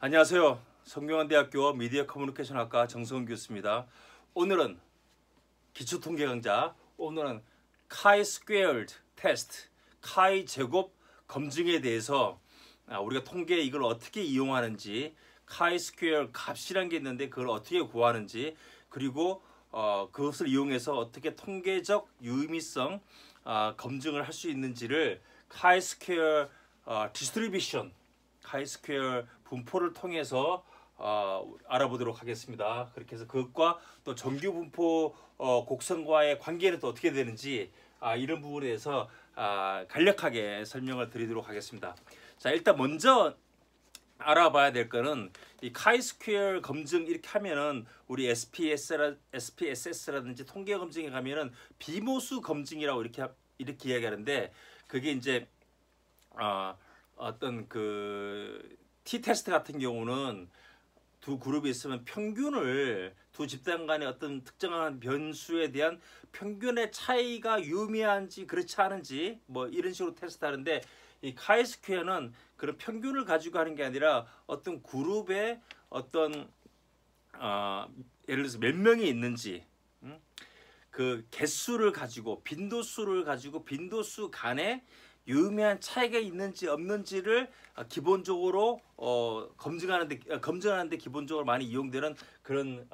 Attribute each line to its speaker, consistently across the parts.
Speaker 1: 안녕하세요. 성균관대학교 미디어 커뮤니케이션 학과 정성훈 교수입니다. 오늘은 기초통계 강좌, 오늘은 카이 스퀘어드 테스트, 카이 제곱 검증에 대해서 우리가 통계에 이걸 어떻게 이용하는지, 카이 스퀘어 값이란 게 있는데 그걸 어떻게 구하는지, 그리고 그것을 이용해서 어떻게 통계적 유의미성 검증을 할 수 있는지를 카이 스퀘어 디스트리뷰션, 카이 스퀘어 분포를 통해서 알아보도록 하겠습니다. 그렇게 해서 그것과 또 정규 분포 곡선과의 관계는 또 어떻게 되는지 이런 부분에 대해서 간략하게 설명을 드리도록 하겠습니다. 자, 일단 먼저 알아봐야 될 거는 이 카이 스퀘어 검증 이렇게 하면은 우리 SPSS라든지 통계 검증에 가면은 비모수 검증이라고 이렇게 이야기하는데, 그게 이제 어떤 그 T-테스트 같은 경우는 두 그룹이 있으면 평균을, 두 집단 간의 어떤 특정한 변수에 대한 평균의 차이가 유의미한지 그렇지 않은지 뭐 이런 식으로 테스트하는데, 이 카이 스퀘어는 그런 평균을 가지고 하는 게 아니라 어떤 그룹의 어떤 예를 들어서 몇 명이 있는지, 그 개수를 가지고 빈도수를 가지고 빈도수 간에 유의미한 차이가 있는지 없는지를 기본적으로 검증하는데 기본적으로 많이 이용되는 그런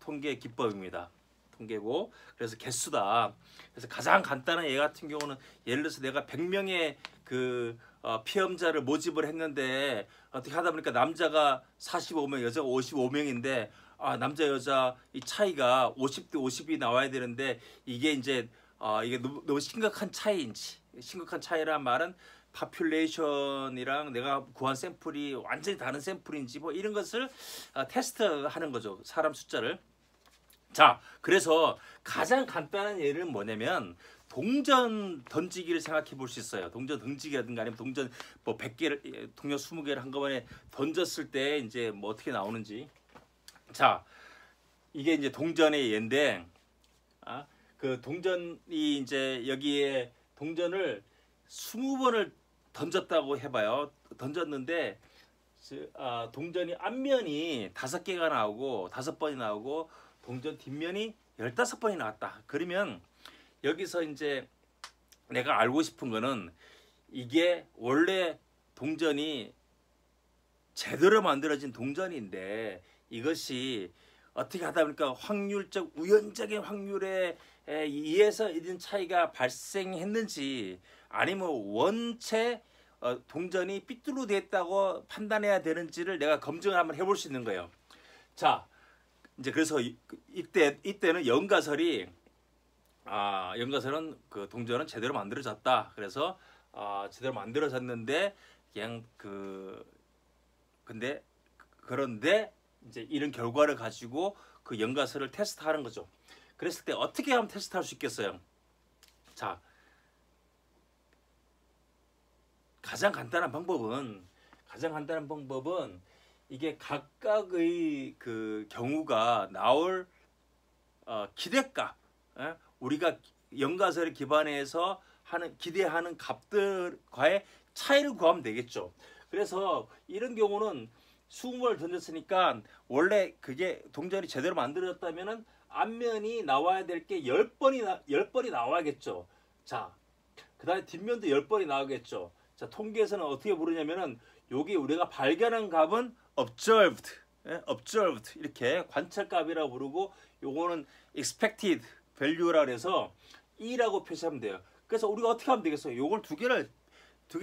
Speaker 1: 통계 기법입니다. 통계고, 그래서 개수다. 그래서 가장 간단한 예 같은 경우는, 예를 들어서 내가 100명의 그 피험자를 모집을 했는데 어떻게 하다 보니까 남자가 45명, 여자가 55명인데 남자 여자 이 차이가 50대 50이 나와야 되는데, 이게 이제 이게 너무 심각한 차이인지, 심각한 차이란 말은 파퓰레이션이랑 내가 구한 샘플이 완전히 다른 샘플인지 뭐 이런 것을 테스트하는 거죠. 사람 숫자를. 자, 그래서 가장 간단한 예는 뭐냐면 동전 던지기를 생각해 볼 수 있어요. 동전 던지기라든가 아니면 동전 뭐 100개를, 동전 20개를 한꺼번에 던졌을 때 이제 뭐 어떻게 나오는지. 자, 이게 이제 동전의 예인데, 그 동전이 이제 여기에 동전을 20번을 던졌다고 해봐요. 던졌는데 동전이 앞면이 5개가 나오고 5번이 나오고 동전 뒷면이 15번이 나왔다. 그러면 여기서 이제 내가 알고 싶은 거는, 이게 원래 동전이 제대로 만들어진 동전인데 이것이 어떻게 하다 보니까 확률적 우연적인 확률에 의해서 이런 차이가 발생했는지, 아니면 원체 동전이 삐뚤어졌다고 판단해야 되는지를 내가 검증을 한번 해볼 수 있는 거예요. 자, 이제 그래서 이때는 연가설이 연가설은 그 동전은 제대로 만들어졌다. 그래서 제대로 만들어졌는데 그냥 그런데 이제 이런 결과를 가지고 그 연가설을 테스트하는 거죠. 그랬을 때 어떻게 하면 테스트할 수 있겠어요? 자, 가장 간단한 방법은 이게 각각의 그 경우가 나올 기대값, 우리가 연가설에 기반해서 기대하는 값들과의 차이를 구하면 되겠죠. 그래서 이런 경우는 20번을 던졌으니까 원래 그게 동전이 제대로 만들어졌다면은 앞면이 나와야 될 게 10번이 나와야겠죠. 자, 그 다음에 뒷면도 10번이 나오겠죠. 자, 통계에서는 어떻게 부르냐면은, 여기 우리가 발견한 값은 observed, observed 이렇게 관찰값이라고 부르고, 요거는 expected value라 해서 E라고 표시하면 돼요. 그래서 우리가 어떻게 하면 되겠어요? 요걸 두 개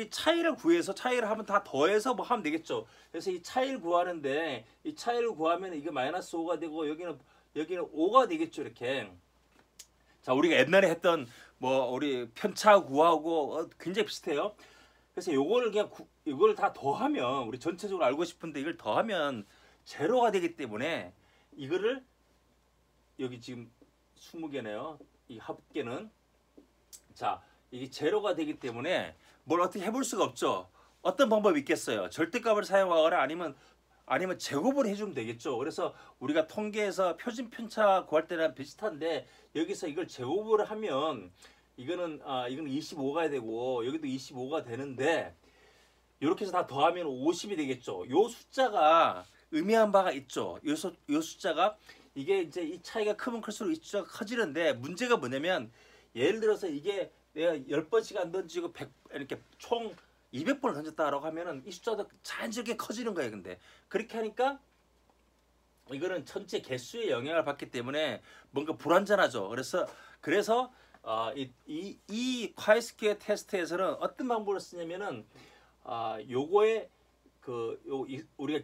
Speaker 1: 차이를 구해서, 차이를 하면 다 더해서 뭐 하면 되겠죠. 그래서 이 차이를 구하는데, 이 차이를 구하면 이게 마이너스 5가 되고 여기는 5가 되겠죠. 이렇게. 자, 우리가 옛날에 했던 뭐 우리 편차 구하고 굉장히 비슷해요. 그래서 요거를 그냥 이걸 다 더하면, 우리 전체적으로 알고 싶은데 이걸 더하면 제로가 되기 때문에, 이거를 여기 지금 20개네요. 이 합계는. 자, 이게 제로가 되기 때문에 뭘 어떻게 해볼 수가 없죠. 어떤 방법이 있겠어요? 절대값을 사용하거나 아니면 제곱을 해주면 되겠죠. 그래서 우리가 통계에서 표준 편차 구할 때랑 비슷한데, 여기서 이걸 제곱을 하면 이거는 25가 되고 여기도 25가 되는데, 이렇게 해서 다 더하면 50이 되겠죠. 요 숫자가 의미한 바가 있죠. 요 숫자가 이게 이제 이 차이가 크면 클수록 이 숫자가 커지는데 문제가 뭐냐면 예를 들어서 이게 내가 10번씩 안 던지고 100 이렇게 총 200번을 던졌다라고 하면은 이 숫자도 자연스럽게 커지는 거예요. 근데 그렇게 하니까 이거는 전체 개수에 영향을 받기 때문에 뭔가 불완전하죠. 그래서 이 카이스퀘어 테스트에서는 어떤 방법을 쓰냐면은 요거에 우리가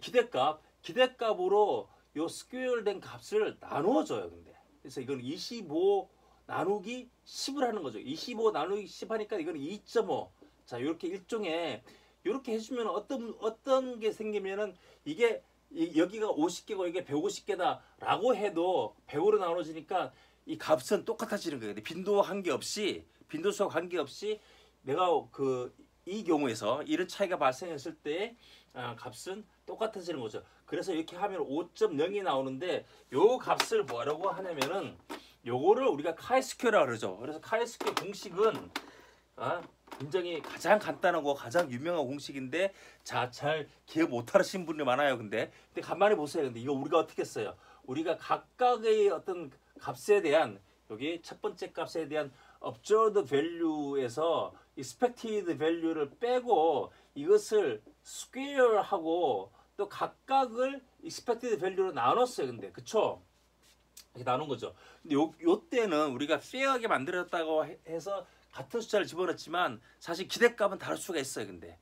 Speaker 1: 기대값으로 요 스퀘어된 값을 나누어줘요. 근데 그래서 이건 25 나누기 10을 하는 거죠. 25 나누기 10 하니까 이거는 2.5. 자, 이렇게 일종의 이렇게 해주면 어떤 게 생기면은 이게 여기가 50개고 이게 150개다라고 해도 100으로 나눠지니까 이 값은 똑같아지는 거예요. 빈도수와 관계없이 내가 이 경우에서 이런 차이가 발생했을 때 값은 똑같아지는 거죠. 그래서 이렇게 하면 5.0이 나오는데 요 값을 뭐라고 하냐면은 요거를 우리가 카이스퀘어라고 그러죠. 그래서 카이스퀘어 공식은 굉장히 가장 간단하고 가장 유명한 공식인데 잘 기억 못 하시는 분이 많아요. 근데 가만히 보세요. 근데 이거 우리가 어떻게 써요? 우리가 각각의 어떤 값에 대한 여기 첫 번째 값에 대한 observed value에서 expected value를 빼고 이것을 square하고 또 각각을 expected value로 나눴어요. 근데 그쵸? 이렇게 나눈 거죠. 근데 요 때는 우리가 fair하게 만들었다고 해서 같은 숫자를 집어넣었지만 사실 기대값은 다를 수가 있어요. 근데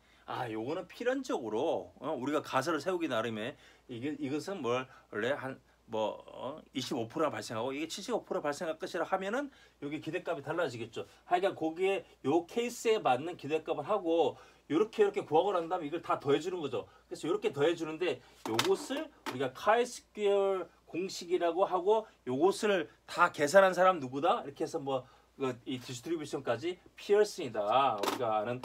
Speaker 1: 요거는 필연적으로 우리가 가설을 세우기 나름에 이것은 원래 25%가 발생하고 이게 75%가 발생할 것이라 하면은 여기 기대값이 달라지겠죠. 하여간 거기에 요 케이스에 맞는 기대값을 하고 이렇게 구하고 난 다음에 이걸 다 더해주는 거죠. 그래서 이렇게 더해주는데 요것을 우리가 카이스퀘어 공식이라고 하고 요것을 다 계산한 사람 누구다? 이렇게 해서 이 디스트리뷰션까지 피어슨이다. 우리가 아는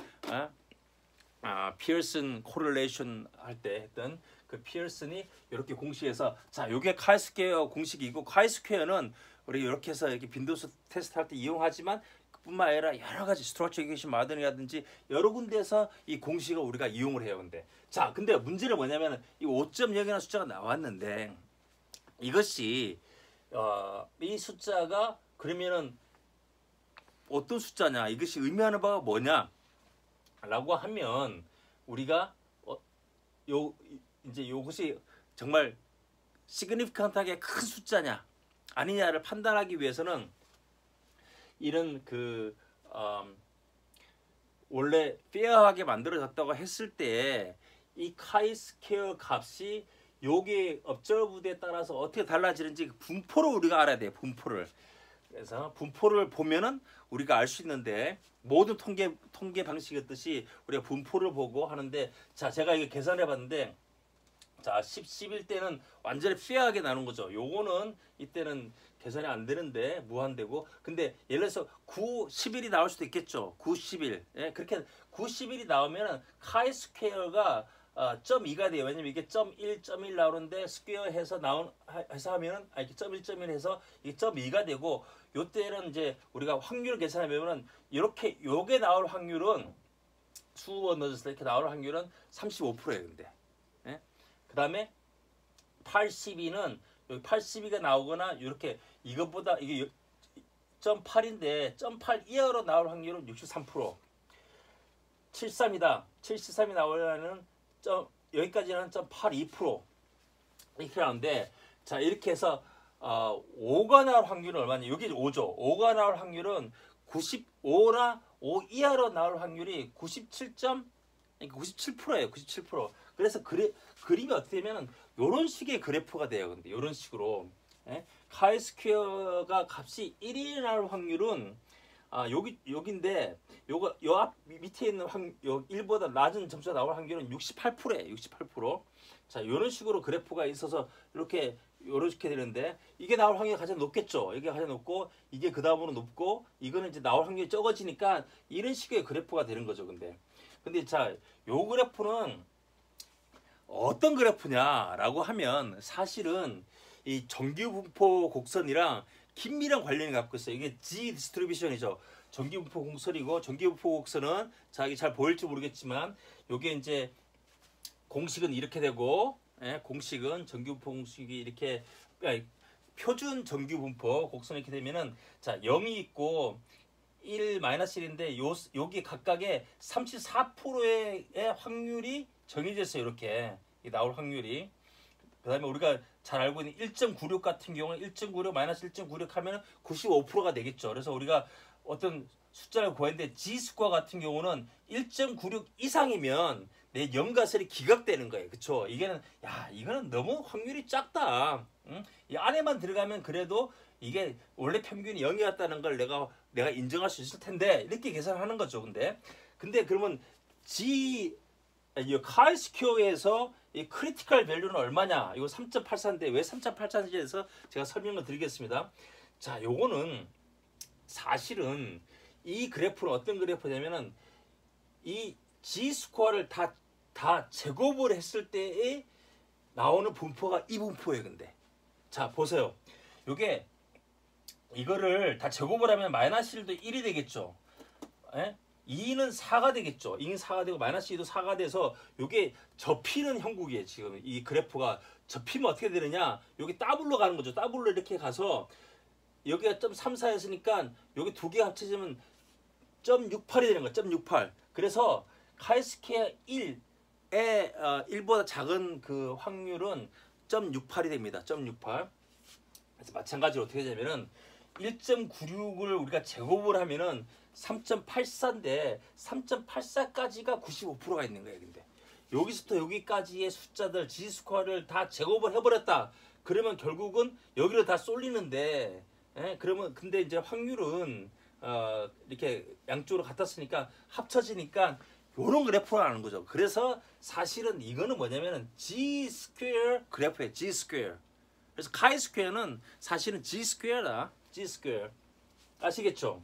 Speaker 1: 피어슨 코릴레이션 할 때 했던 그 피어슨이 이렇게 공식해서 자, 요게 카이스퀘어 공식이고 카이스퀘어는 우리 이렇게 해서 이렇게 빈도수 테스트 할 때 이용하지만 뿐만 아니라 여러 가지 스트럭처 이그레이션 모델이라든지 여러 군데에서 이 공식을 우리가 이용을 해요. 근데 문제는 뭐냐면 이 5.0이라는 숫자가 나왔는데 이것이 이 숫자가 그러면은 어떤 숫자냐, 이것이 의미하는 바가 뭐냐 라고 하면 우리가 이제 이것이 정말 시그니피컨트하게 큰 숫자냐 아니냐를 판단하기 위해서는 이런 원래 페어하게 만들어졌다고 했을 때 이 카이스퀘어 값이 요게 observed에 따라서 어떻게 달라지는지 분포를 우리가 알아야 돼요. 분포를. 그래서 분포를 보면은 우리가 알 수 있는데 모든 통계 방식이었듯이 우리가 분포를 보고 하는데 자, 제가 이거 계산해 봤는데 자, 11 때는 완전히 페어하게 나눈 거죠. 요거는 이때는 계산이 안 되는데 무한되고 근데 예를 들어서 9, 11이 나올 수도 있겠죠. 9, 11. 예, 그렇게 9, 11이 나오면은 카이스퀘어가 0.2가 돼요. 왜냐면 이게 0.1 나오는데 스퀘어 해서 하면은 이렇게 0.1 해서 이게 0.2가 되고 요때는 이제 우리가 확률을 계산하면은 이렇게 요게 나올 확률은 수번 넣었을 때 이렇게 나올 확률은 35%예요. 근데 예? 그다음에 82는 여기 82가 나오거나 이렇게 이것보다 이게 0.8인데 0.8 이하로 나올 확률은 63%. 73이다. 73이 나오려면 여기까지는 0.82% 이렇게 나오는데 자, 이렇게 해서 5가 나올 확률은 얼마냐? 여기 5죠. 5가 나올 확률은 95나 5 이하로 나올 확률이 97%예요. 97%. 그래서 그림이 어떻게 되면 이런 식의 그래프가 돼요. 근데 이런 식으로 카이스퀘어가 값이 1이 나올 확률은 여기인데 요 앞 밑에 있는 요 1보다 낮은 점수가 나올 확률은 68%예요. 68%. 자, 이런 식으로 그래프가 있어서 이렇게 되는데 이게 나올 확률이 가장 높겠죠. 이게 가장 높고 이게 그 다음으로 높고 이거는 이제 나올 확률이 적어지니까 이런 식의 그래프가 되는 거죠. 근데 자, 요 그래프는 어떤 그래프냐라고 하면 사실은 이 정규 분포 곡선이랑 긴밀한 관련이 갖고 있어요. 이게 G 디스트리뷰션이죠. 전기분포 곡선이고 전기분포 곡선은 자, 이게 잘 보일지 모르겠지만 요게 이제 공식은 이렇게 되고 공식은 전기분포 공식이 이렇게 표준 전기분포 곡선이 이렇게 되면은 자 0이 있고 1 마이너스 1인데 여기 각각의 34%의 확률이 정해졌어요. 이렇게 나올 확률이. 그 다음에 우리가 잘 알고 있는 1.96 같은 경우는 1.96 마이너스 1.96 하면 95%가 되겠죠. 그래서 우리가 어떤 숫자를 구했는데 G스코어 같은 경우는 1.96 이상이면 내 연가설이 기각되는 거예요. 그쵸? 이거는 너무 확률이 작다. 응? 이 안에만 들어가면 그래도 이게 원래 평균이 0이었다는 걸 내가 인정할 수 있을 텐데 이렇게 계산하는 거죠. 근데 그러면 카이스퀘어에서 이 크리티컬 밸류는 얼마냐? 이거 3.84인데 왜 3.84인지에서 제가 설명을 드리겠습니다. 자, 요거는 사실은 이 그래프는 어떤 그래프냐면은 이 G스코어를 다 제곱을 했을 때에 나오는 분포가 이 분포예요. 근데 자 보세요. 요게 이거를 다 제곱을 하면 마이너스 1도 1이 되겠죠. 2는 4가 되겠죠. 2는 4가 되고 마이너스 2도 4가 돼서 요게 접히는 형국이에요. 지금 이 그래프가 접히면 어떻게 되느냐. 여기 더블로 가는 거죠. 더블로 이렇게 가서 여기가 0.34였으니까 여기 두 개 합쳐지면 0.68이 되는 거야. 0.68. 그래서 카이스퀘어 1의 1보다 작은 그 확률은 0.68이 됩니다. 0.68. 그래서 마찬가지로 어떻게 되냐면은 1.96을 우리가 제곱을 하면은 3.84인데 3.84까지가 95%가 있는 거예요. 근데 여기서부터 여기까지의 숫자들 G스코어를 다 제곱을 해버렸다. 그러면 결국은 여기로 다 쏠리는데 그러면 근데 이제 확률은 이렇게 양쪽으로 같았으니까 합쳐지니까 요런 그래프가 나는 거죠. 그래서 사실은 이거는 뭐냐면은 G 스퀘어 그래프예요. G 스퀘어. 그래서 카이 스퀘어는 사실은 G 스퀘어다. G 스퀘어. 아시겠죠?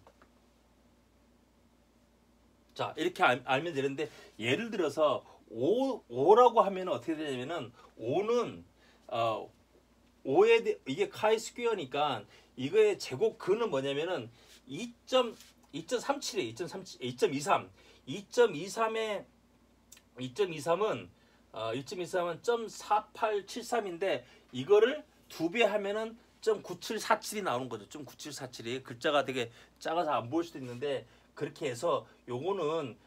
Speaker 1: 자, 이렇게 알면 되는데 예를 들어서 5라고 하면 어떻게 되냐면은 5는 5에 이게 카이 스퀘어니까 이거의 제곱근은 뭐냐면은 2.37이에요. 2.23. 2.23의 2.23은 0.4873인데 이거를 2배 하면은 0.9747이 나오는 거죠. 0.9747이 글자가 되게 작아서 안 보일 수도 있는데 그렇게 해서 요거는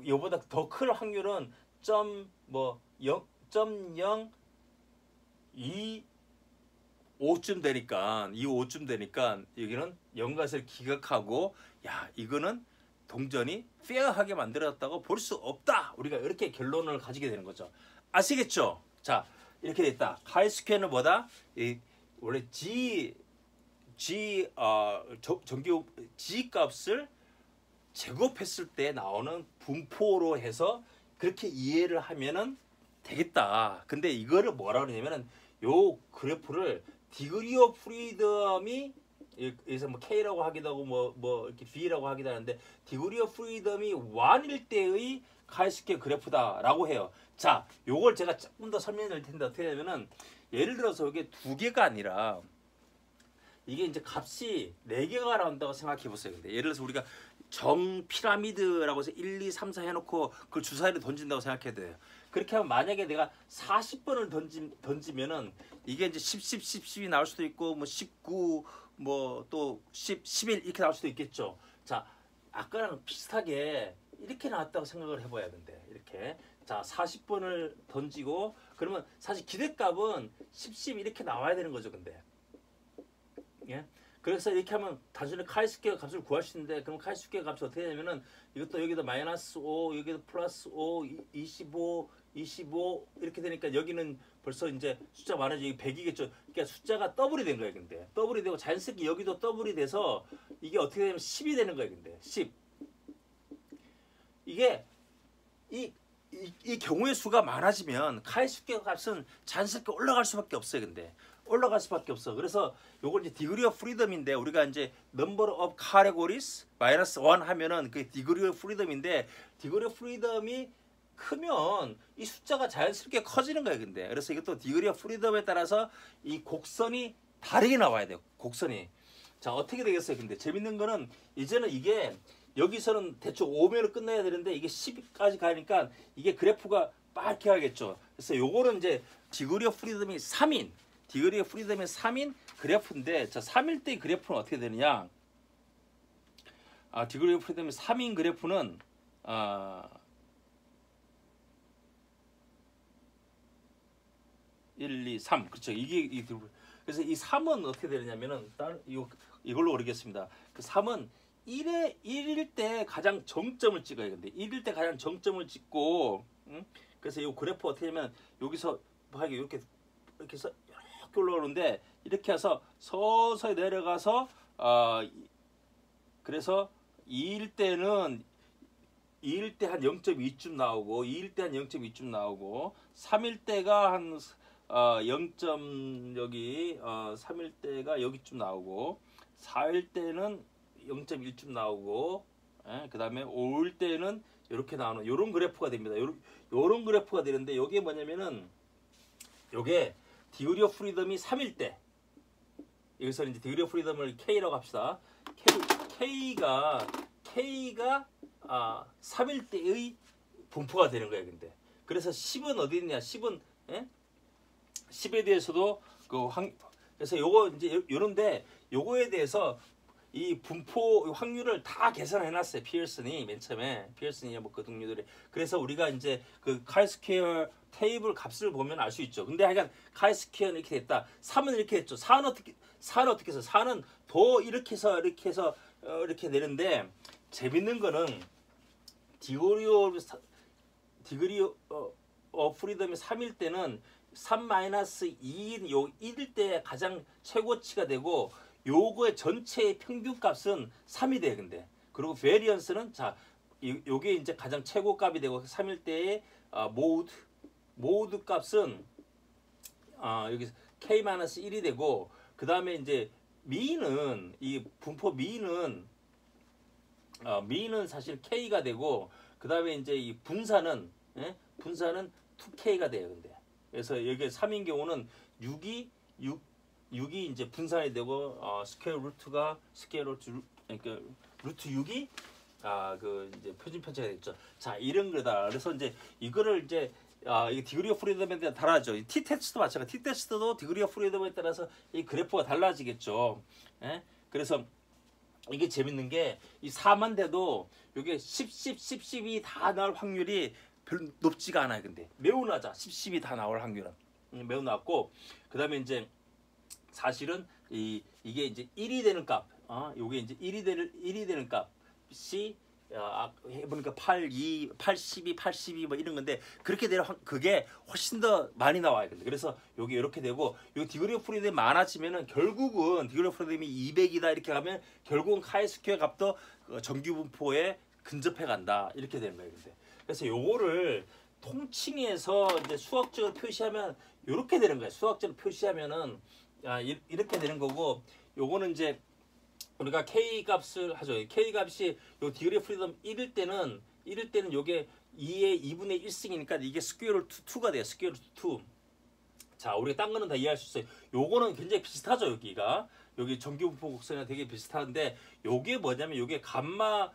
Speaker 1: 요보다 더 큰 확률은 0.25쯤 되니까 25쯤 되니까 여기는 연가설 기각하고 야 이거는 동전이 페어하게 만들어졌다고 볼 수 없다. 우리가 이렇게 결론을 가지게 되는 거죠. 아시겠죠? 자 이렇게 됐다. 카이스퀘어는 뭐다? 원래 G 값을 제곱했을 때 나오는 분포로 해서 그렇게 이해를 하면은 되겠다. 근데 이거를 뭐라 그러냐면은 요 그래프를 디그리 오브 프리덤이 여기서 뭐 K라고 하기도 하고 뭐 이렇게 B라고 하기도 하는데 디그리 오브 프리덤이 1일 때의 카이스퀘어 그래프다라고 해요. 자, 요걸 제가 조금 더 설명드릴 텐데 어떻게 하냐면은 예를 들어서 이게 두 개가 아니라 이게 이제 값이 4개가 나온다고 생각해 보세요. 근데 예를 들어서 우리가 정 피라미드라고 해서 1, 2, 3, 4 해놓고 그걸 주사위를 던진다고 생각해야 돼요. 그렇게 하면 만약에 내가 40번을 던지면은 이게 이제 10, 10, 10, 10이 나올 수도 있고 뭐 19, 뭐 또 10, 11 이렇게 나올 수도 있겠죠. 자, 아까랑 비슷하게 이렇게 나왔다고 생각을 해봐야 된대. 이렇게. 자, 40번을 던지고 그러면 사실 기대값은 10, 10 이렇게 나와야 되는 거죠. 근데. 예? 그래서 이렇게 하면 단순히 카이스퀘어 값을 구할 수 있는데 그럼 카이스퀘어 값이 어떻게 되냐면은 이것도 여기도 마이너스 5 여기도 플러스 5 25 25 이렇게 되니까 여기는 벌써 이제 숫자 많아지고 여기 100이겠죠. 그러니까 숫자가 더블이 된 거예요. 근데 더블이 되고 자연스럽게 여기도 더블이 돼서 이게 어떻게 되면 10이 되는 거예요. 근데 10 이게 이 경우의 수가 많아지면 카이스퀘어 값은 자연스럽게 올라갈 수밖에 없어요. 근데 올라갈 수밖에 없어. 그래서 요걸 이제 디그리 오브 프리덤인데 우리가 이제 넘버 오브 카테고리스 마이너스 1 하면은 그 디그리 오브 프리덤인데 디그리 오브 프리덤이 크면 이 숫자가 자연스럽게 커지는 거예요. 근데 그래서 이것도 디그리 오브 프리덤에 따라서 이 곡선이 다르게 나와야 돼요. 곡선이. 자, 어떻게 되겠어요? 근데 재밌는 거는 이제는 이게 여기서는 대충 5면을 끝내야 되는데 이게 10까지 가니까 이게 그래프가 빠르게 하겠죠. 그래서 요거는 이제 디그리 오브 프리덤이 3인 디그리 오브 프리덤이 3인 그래프인데, 자, 3일 때 그래프는 어떻게 되느냐? 디그리 오브 프리덤이 3인 그래프는 1, 2, 3. 그렇죠. 이게 그래서 이 3은 어떻게 되느냐면은 이걸로 오르겠습니다. 그 3은 1일 때 가장 정점을 찍어야 되는데 1일 때 가장 정점을 찍고, 그래서 이 그래프 어떻게 하면 여기서 이렇게 해서 이렇게 올라오는데, 이렇게 해서 서서히 내려가서 그래서 2일 때는 2일 때 한 0.2쯤 나오고 2일 때 한 0.2쯤 나오고 3일 때가 한 0. 여기 3일 때가 여기쯤 나오고 4일 때는 0.1쯤 나오고, 그 다음에 5일 때는 이렇게 나오는 요런 그래프가 됩니다. 요런 그래프가 되는데, 요게 뭐냐면은 요게 디그리 오브 프리덤이 3일 때, 여기서 이제 디그리 오브 프리덤을 K라고 합시다. K가 3일 때의 분포가 되는 거예요. 근데 그래서 10은 어디 있냐? 10은 10에 대해서도 그래서 요거 이제 요런데, 요거에 대해서 이 분포 확률을 다 계산해 놨어요. 피어슨이 맨 처음에 피어슨이야 뭐 그 동료들이. 그래서 우리가 이제 그 카이스퀘어 테이블 값을 보면 알 수 있죠. 근데 하여간 카이스퀘어는 이렇게 됐다. 3은 이렇게 했죠. 4는 어떻게 해서 4는 더 이렇게 해서 이렇게 되는데, 재밌는 거는 디그리 오브 프리덤이 3일 때는 3-2인 요 1일 때 가장 최고치가 되고, 요거의 전체의 평균 값은 3이 돼요. 근데 그리고 베리언스는, 자, 요게 이제 가장 최고 값이 되고 3일 때의 모드 값은 여기 K-1이 되고, 그 다음에 이제 미는, 이 분포 미는 사실 K가 되고, 그 다음에 이제 이 분산은 2K가 돼요. 근데 그래서 여기 3인 경우는 6이 이제 분산이 되고, 스퀘어 루트가 그러니까 루트 6이 그 이제 표준 편차가 됐죠. 자, 이런 거다. 그래서 이제 이거를 이제 이 디그리 오브 프리덤에 따라 달라져. T 테스트도 마찬가지. T 테스트도 디그리 오브 프리덤에 따라서 이 그래프가 달라지겠죠. 그래서 이게 재밌는 게, 이 4만 돼도 이게 10이 다 나올 확률이 별로 높지가 않아요. 근데 매우 낮아. 10이 다 나올 확률은 매우 낮고, 그 다음에 이제 사실은 이게 이제 1이 되는 값, 요게 이제 1이 되는 값이 해보니까 8, 2, 82, 82 뭐 이런 건데, 그렇게 되면 그게 훨씬 더 많이 나와요. 근데 그래서 요게 이렇게 되고, 요 디그리 오브 프리덤이 많아지면은 결국은 디그리 오브 프리덤이 200이다 이렇게 가면 결국은 카이스퀘어 값도 정규 분포에 근접해 간다 이렇게 되는 거예요. 근데 그래서 요거를 통칭해서 이제 수학적으로 표시하면 이렇게 되는 거예요. 수학적으로 표시하면은 이렇게 되는 거고, 요거는 이제 우리가 K 값을 하죠. K 값이 요 디그리 오브 프리덤 1일 때는 요게 2의 2분의 1승이니까 이게 스퀘어 루트 2가 돼요. 스퀘어 루트 2. 자, 우리가 딴 거는 다 이해할 수 있어요. 요거는 굉장히 비슷하죠. 여기 정규 분포 곡선이랑 되게 비슷한데, 요게 뭐냐면 요게 감마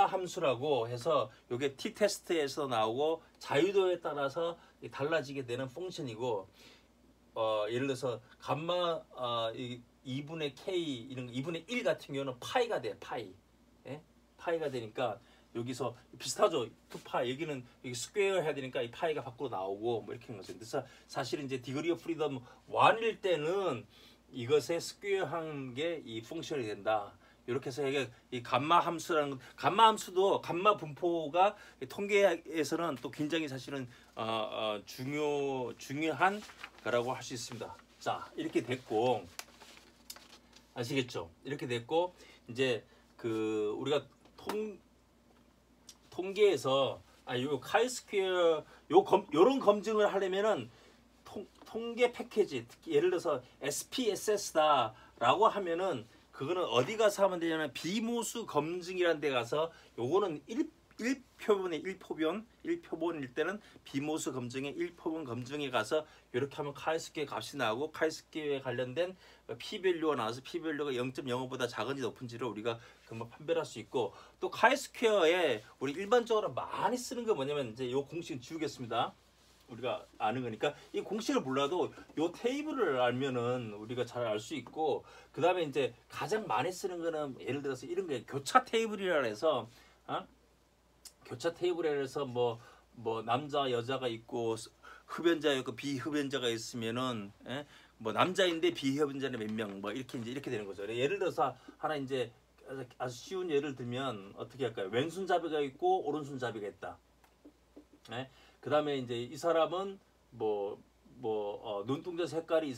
Speaker 1: 함수라고 해서 요게 T 테스트에서 나오고 자유도에 따라서 달라지게 되는 펑션이고, 예를 들어서 감마 2분의 K 이런 2분의 1 같은 경우는 파이가 돼요. 파이가 되니까 여기서 비슷하죠. 2파이 여기는 여기 스퀘어 해야 되니까 이 파이가 밖으로 나오고 뭐 이렇게 하는 거죠. 그래서 사실은 이제 디그리 오브 프리덤 1일 때는 이것의 스퀘어한 게 이 펑션이 된다. 이렇게 해서 이 감마 함수라는, 감마 함수도 감마 분포가 통계에서는 또 굉장히 사실은 중요한 거라고 할 수 있습니다. 자, 이렇게 됐고, 아시겠죠? 이렇게 됐고, 이제 그 우리가 통계에서 요 카이스퀘어 요런 검증을 하려면은 통계 패키지, 특히 예를 들어서 SPSS다라고 하면은 그거는 어디 가서 하면 되냐면 비모수 검증이라는 데 가서 요거는 1표본일 때는 비모수 검증에 1표본 검증에 가서 이렇게 하면 카이스퀘어 값이 나오고 카이스퀘어에 관련된 P밸류가 나와서 P밸류가 0.05보다 작은지 높은지를 우리가 금방 판별할 수 있고, 또 카이스퀘어에 우리 일반적으로 많이 쓰는 게 뭐냐면 이제 요 공식은 지우겠습니다. 우리가 아는 거니까 이 공식을 몰라도 요 테이블을 알면은 우리가 잘 알 수 있고, 그 다음에 이제 가장 많이 쓰는 거는 예를 들어서 이런 게 교차 테이블이라 해서 교차 테이블에 해서 뭐 남자 여자가 있고 흡연자 있고 비흡연자가 있으면은 뭐 남자인데 비흡연자는 몇 명 뭐 이렇게 이제 이렇게 되는 거죠. 예를 들어서 하나 이제 아주 쉬운 예를 들면 어떻게 할까요? 왼손잡이가 있고 오른손잡이가 있다. 그 다음에 이제 이 사람은 눈동자 색깔이 이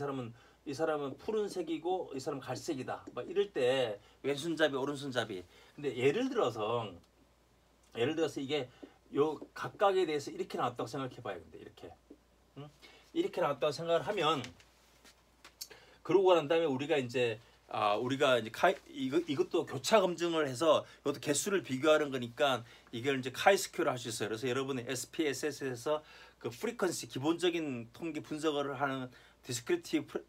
Speaker 1: 사람은 푸른색이고 이 사람은 갈색이다. 막 이럴 때 왼손잡이 오른손잡이. 근데 예를 들어서 이게 요 각각에 대해서 이렇게 나왔다고 생각해 봐요. 근데 이렇게 나왔다고 생각을 하면, 그러고 난 다음에 우리가 이제 이것도 교차 검증을 해서 이것도 개수를 비교하는 거니까 이걸 이제 카이스퀘어를 할 수 있어요. 그래서 여러분이 SPSS에서 그 프리퀀시 기본적인 통계 분석을 하는 디스크리티브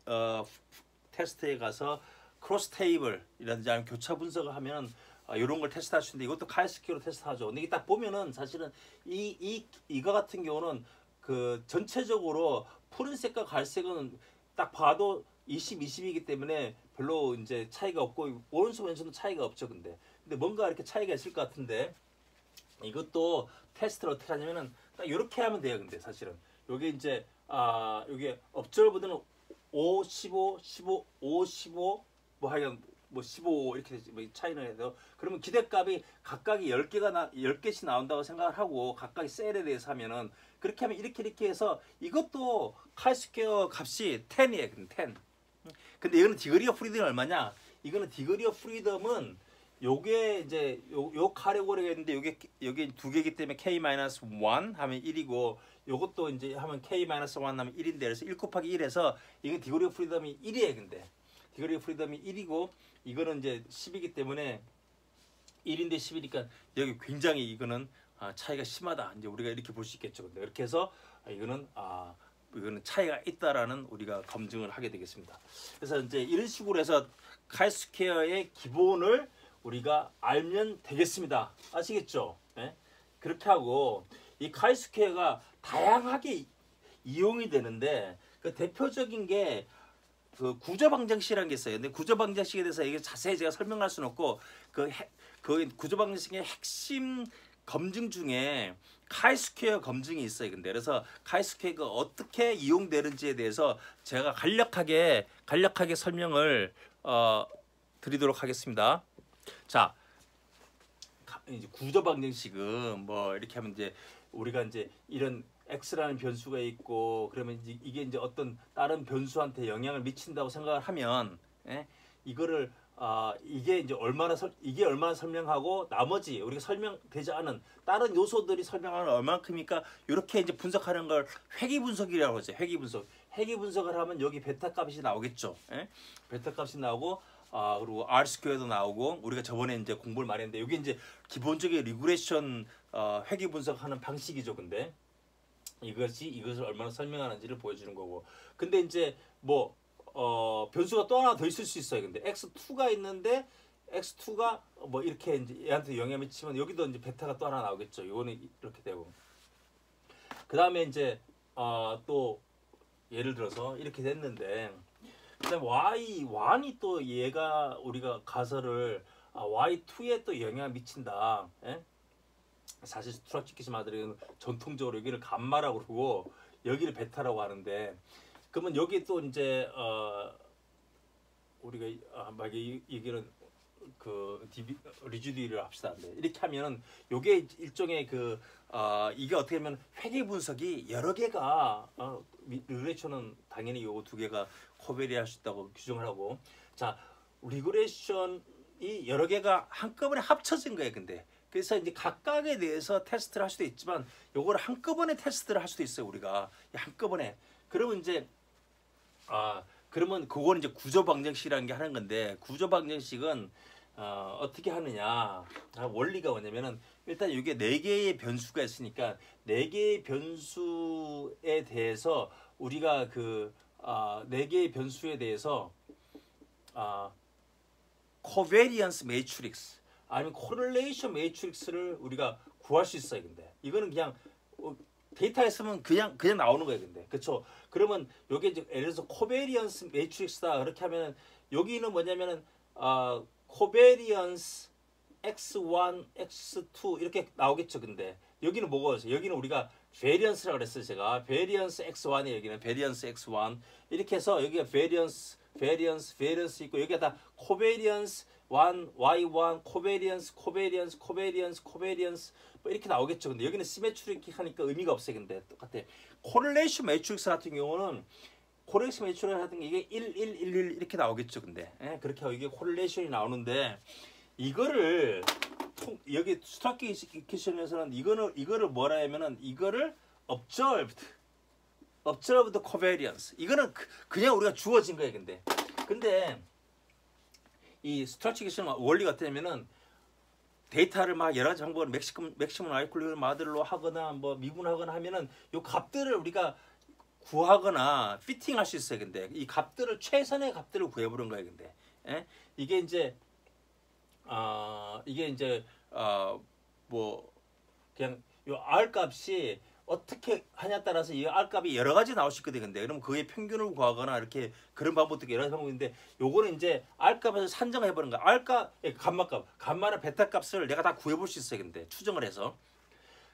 Speaker 1: 테스트에 가서 크로스 테이블이라든지 아니면 교차 분석을 하면 이런 걸 테스트할 수 있는데, 이것도 카이스퀘어로 테스트하죠. 근데 이게 딱 보면은 사실은 이거 같은 경우는 그 전체적으로 푸른색과 갈색은 딱 봐도 20, 20이기 때문에 별로 이제 차이가 없고, 오른손 왼손은 차이가 없죠. 근데 뭔가 이렇게 차이가 있을 것 같은데, 이것도 테스트를 어떻게 하냐면은 딱 이렇게 하면 돼요. 근데 사실은 요게 이제 요게 업저버드는 5, 15, 15, 5, 15 뭐 하여간 뭐 15 이렇게 뭐 차이는 해도, 그러면 기대값이 각각이 10개씩 나온다고 생각을 하고 각각의 셀에 대해서 하면은, 그렇게 하면 이렇게 해서 이것도 카이스퀘어 값이 10이에요. 10. 근데 이거는 디그리 오브 프리덤이 얼마냐? 이거는 디그리 오브 프리덤은 요게 이제 요 카테고리가 있는데 요게 두 개이기 때문에 K-1 하면 1이고, 요것도 이제 하면 K-1 하면 1인데, 그래서 1 곱하기 1에서 이건 디그리 오브 프리덤이 1이에요. 근데 디그리 오브 프리덤이 1이고 이거는 이제 10이기 때문에 1인데 10이니까 여기 굉장히 이거는 차이가 심하다. 이제 우리가 이렇게 볼 수 있겠죠. 근데 이렇게 해서 이거는 차이가 있다라는 우리가 검증을 하게 되겠습니다. 그래서 이제 이런 식으로 해서 카이스퀘어의 기본을 우리가 알면 되겠습니다. 아시겠죠? 네? 그렇게 하고, 이 카이스퀘어가 다양하게 이용이 되는데, 그 대표적인 게 그 구조방정식이라는 게 있어요. 근데 구조방정식에 대해서 이게 자세히 제가 설명할 수는 없고, 그 구조방정식의 핵심 검증 중에 카이스퀘어 검증이 있어요. 근데 그래서 카이스퀘어가 어떻게 이용되는지에 대해서 제가 간략하게 설명을 드리도록 하겠습니다. 자, 이제 구조방정식은 뭐 이렇게 하면 이제 우리가 이제 이런 x라는 변수가 있고, 그러면 이게 이제 어떤 다른 변수한테 영향을 미친다고 생각을 하면, 이거를 이게 이제 얼마나 설명하고 나머지 우리가 설명되지 않은 다른 요소들이 설명하는 얼만큼이니까 이렇게 이제 분석하는 걸 회귀 분석이라고 하죠. 회귀 분석을 하면 여기 베타 값이 나오겠죠. 베타 값이 나오고, 그리고 R 스퀘어도 나오고, 우리가 저번에 이제 공부를 많이 했는데 이게 이제 기본적인 리그레이션 회귀 분석하는 방식이죠. 근데 이것을 얼마나 설명하는지를 보여주는 거고, 근데 이제 변수가 또 하나 더 있을 수 있어요. 근데 x2가 있는데 x2가 뭐 이렇게 이제 얘한테 영향을 미치면 여기도 이제 베타가 또 하나 나오겠죠. 이거는 이렇게 되고, 그 다음에 이제 또 예를 들어서 이렇게 됐는데, 그다음 y1이 또 얘가 우리가 가설을 y2에 또 영향을 미친다. 사실 스트럭처키즘 아들은 전통적으로 여기를 감마라고 그러고 여기를 베타라고 하는데, 그러면 여기 또 이제 우리가 만약에 여기는 그 리지듀를 합시다. 이렇게 하면은 요게 일종의 이게 어떻게 하면 회귀 분석이 여러 개가 리그레이션은 당연히 요 두 개가 코베리할 수 있다고 규정을 하고, 자, 리그레이션이 여러 개가 한꺼번에 합쳐진 거예요. 근데 그래서 이제 각각에 대해서 테스트를 할 수도 있지만 요거를 한꺼번에 테스트를 할 수도 있어요. 우리가 한꺼번에. 그러면 이제 그러면 그거는 이제 구조 방정식이라는 게 하는 건데, 구조 방정식은 어떻게 하느냐. 원리가 뭐냐면은 일단 이게 네 개의 변수가 있으니까 네 개의 변수에 대해서 우리가 네 개의 변수에 대해서 코베리언스 매트릭스 아니면 코릴레이션 매트릭스를 우리가 구할 수 있어요. 근데 이거는 그냥 데이터에 쓰면 그냥 나오는 거예요. 근데 그렇죠. 그러면 요게 이제 예를 들어서 코베리언스 매트릭스다 그렇게 하면은 여기는 뭐냐면은 코베리언스 x1, x2 이렇게 나오겠죠. 근데 여기는 뭐가 있어요? 여기는 우리가 베리언스라고 그랬어요. 제가 베리언스 x1이 여기는 베리언스 x1 이렇게 해서 여기가 베리언스 있고 여기가 다 코베리언스 1, y1, 코베리언스 뭐 이렇게 나오겠죠. 근데 여기는 시메트릭 하니까 의미가 없어요. 근데 똑같아. 코릴레이션 매트릭스 같은 경우는 코릴레이션 매트릭스 같은 게 이게 1, 1, 1, 1 이렇게 나오겠죠. 근데 그렇게 하고 이게 코릴레이션이 나오는데 이거를 여기 스타티스티케이션에서는 이거를 뭐라 하면은 이거를 observed covariance 이거는 그냥 우리가 주어진 거예요. 근데 이 스타티스티케이션 원리가 어떠냐면은 데이터를 막 여러 가지 방법으로 맥시멈 라이클리후드 모델로 하거나 뭐 미분하거나 하면은 요 값들을 우리가 구하거나 피팅할 수 있어요. 근데 이 값들을 최선의 값들을 구해보는 거예요. 근데 이게 이제 뭐 그냥 요 R 값이 어떻게 하냐에 따라서 이 R 값이 여러 가지 나올 수 있거든요. 근데 그럼 그의 평균을 구하거나 이렇게 그런 방법도 여러 가지 방법인데 요거는 이제 R 값에서 산정해 보는 거야. R 값, 감마나 베타 값을 내가 다 구해 볼 수 있어요. 근데 추정을 해서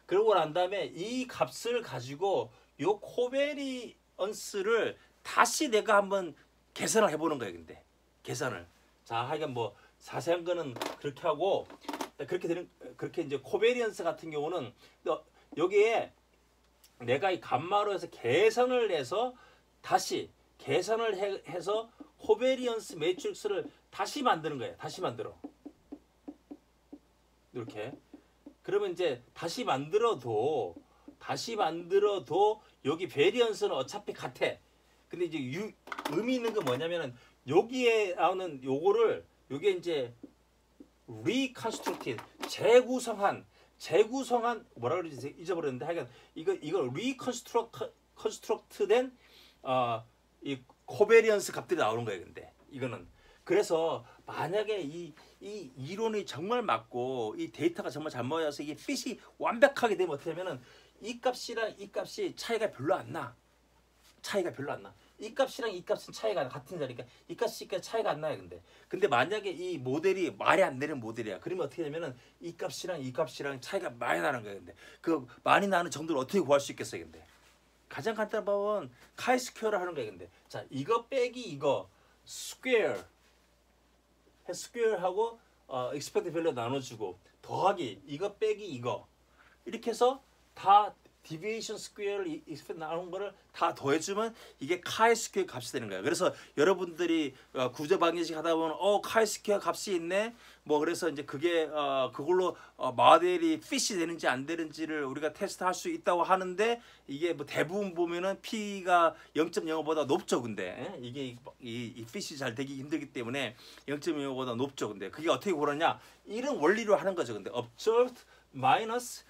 Speaker 1: 그러고 난 다음에 이 값을 가지고 요 코베리언스를 다시 내가 한번 계산을 해 보는 거예요. 근데 계산을 하여간 뭐 자세한 거는 그렇게 하고 그렇게 이제 코베리언스 같은 경우는 여기에 내가 이 감마로 해서 계산을 해서 다시 계산을 해서 코베리언스 매트릭스를 다시 만드는 거예요. 다시 만들어. 이렇게. 그러면 이제 다시 만들어도 여기 베리언스는 어차피 같아. 근데 이제 의미 있는 건 뭐냐면은 여기에 나오는 요게 이제 reconstructed 재구성한 뭐라 그러지 잊어버렸는데 하여간 이거 reconstruct된 이 코베리언스 값들이 나오는 거예요. 근데 이거는 그래서 만약에 이 이론이 정말 맞고 이 데이터가 정말 잘 모여서 이게 핏이 완벽하게 되면 어떻게 하면은 이 값이랑 이 값이 차이가 별로 안 나. 이 값이랑 이 값은 차이가 같은 자리니까 이 값이 차이가 안 나요. 근데 만약에 이 모델이 말이 안 되는 모델이야. 그러면 어떻게 되냐면은 이 값이랑 차이가 많이 나는 거예요. 근데 그 많이 나는 정도를 어떻게 구할 수 있겠어요. 근데 가장 간단한 방법은 카이 스퀘어를 하는 거예요. 근데 자 이거 빼기 이거 스퀘어 하고 expected value 나눠주고 더하기 이거 빼기 이거 이렇게 해서 다 디비에이션 스퀘어를 익스펙트 나오는 거를 다 더해주면 이게 카이 스퀘어 값이 되는 거예요. 그래서 여러분들이 구조 방정식 하다 보면 카이 스퀘어 값이 있네. 뭐 그래서 이제 그게 그걸로 모델이 핏이 되는지 안 되는지를 우리가 테스트할 수 있다고 하는데 이게 뭐 대부분 보면은 P가 0.05보다 높죠. 근데 이게 이 핏이 잘 되기 힘들기 때문에 0.05보다 높죠. 근데 그게 어떻게 고르냐? 이런 원리로 하는 거죠. 근데 observed minus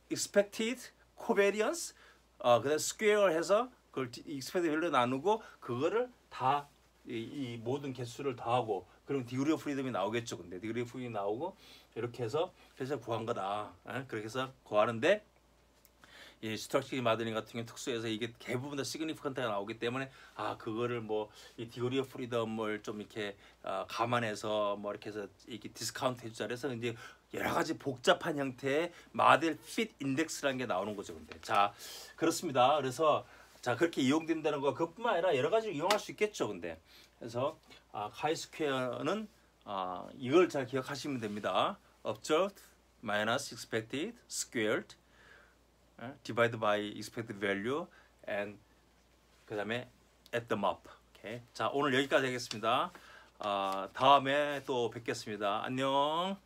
Speaker 1: expected 코베리언스 그다음 스퀘어 해서 그걸 익스펙트 밸류 나누고 그거를 다 이 모든 개수를 더하고 그럼 디그리 오브 프리덤이 나오겠죠. 근데 디그리 오브 프리덤이 나오고 이렇게 해서 구한 거다. 그렇게 해서 구하는데 이 스트럭처 마더링 같은 경우 특수해서 이게 대부분 다 시그니피컨트가 나오기 때문에 그거를 뭐 이 디그리 오브 프리덤을 좀 이렇게 감안해서 뭐 이렇게 해서 이렇게 디스카운트 해주자 그래서 이제 여러 가지 복잡한 형태의 모델 핏 인덱스라는 게 나오는 거죠. 근데 자 그렇습니다. 그래서 자 그렇게 이용된다는 거 그것뿐만 아니라 여러 가지 이용할 수 있겠죠. 근데 그래서 카이 스퀘어는 이걸 잘 기억하시면 됩니다. observed minus expected squared divided by expected value and 그 다음에 add them up. 오케이. 자 오늘 여기까지 하겠습니다. 다음에 또 뵙겠습니다. 안녕.